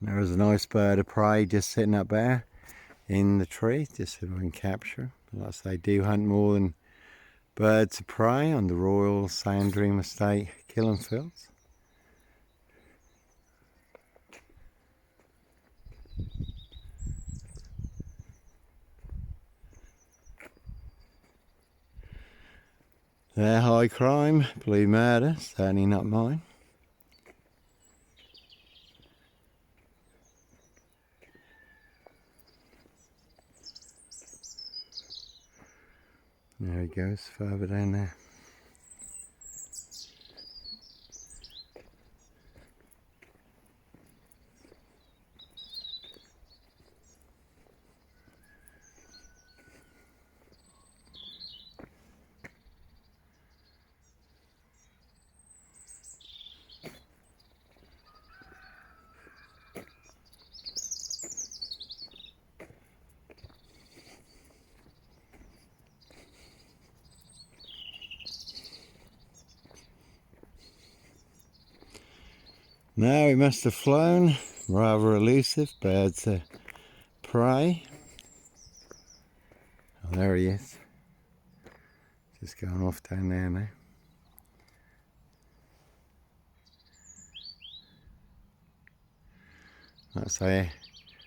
There is a nice bird of prey just sitting up there in the tree, just so we can capture. Like I say, do hunt more than birds of prey on the Royal Sandringham Estate killing fields. They're high crime, blue murder, certainly not mine. There he goes, further down there. Now he must have flown, rather elusive, birds of prey. Oh, there he is. Just going off down there now. That's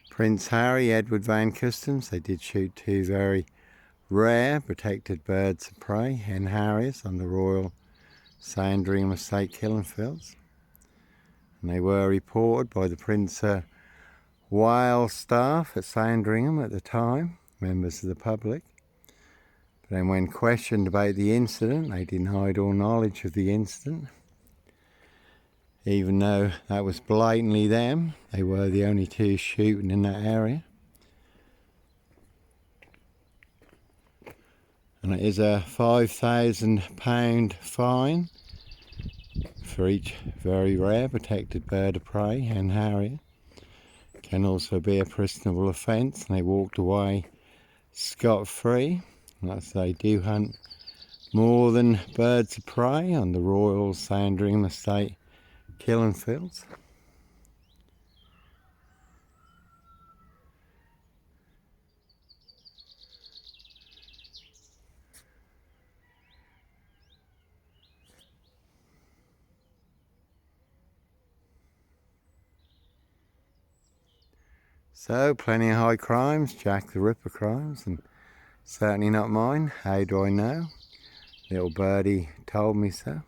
Prince Harry, Edward Van Customs. They did shoot two very rare protected birds of prey, hen harriers, on the Royal Sandringham Estate killing fields. And they were reported by the Prince of Wales staff at Sandringham at the time, members of the public. But then when questioned about the incident, they denied all knowledge of the incident. Even though that was blatantly them, they were the only two shooting in that area. And it is a £5,000 fine for each very rare protected bird of prey, hen harrier. Can also be a prisonable offence, and they walked away scot-free. As they do hunt more than birds of prey on the Royal Sandringham Estate killing fields. So, plenty of high crimes, Jack the Ripper crimes, and certainly not mine. How do I know? Little birdie told me so.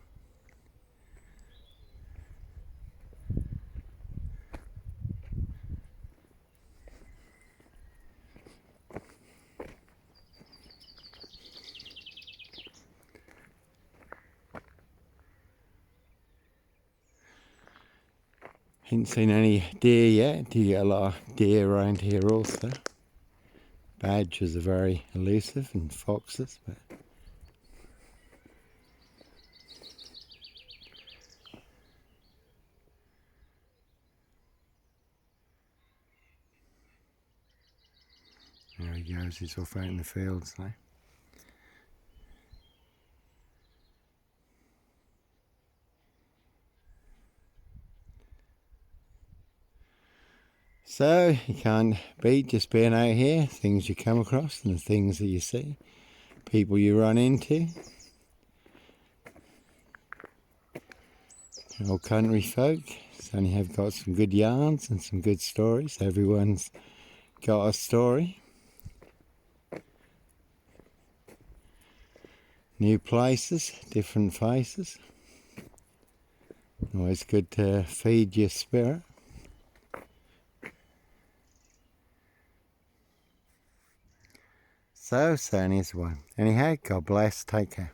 Ain't seen any deer yet. Do you get a lot of deer around here also? Badgers are very elusive, and foxes, but there he goes, he's off out in the fields now. So, you can't beat just being out here, things you come across and the things that you see, people you run into. Old country folk certainly have got some good yarns and some good stories. Everyone's got a story. New places, different faces. Always good to feed your spirit. So, certainly is one. Anyhow, God bless, take care.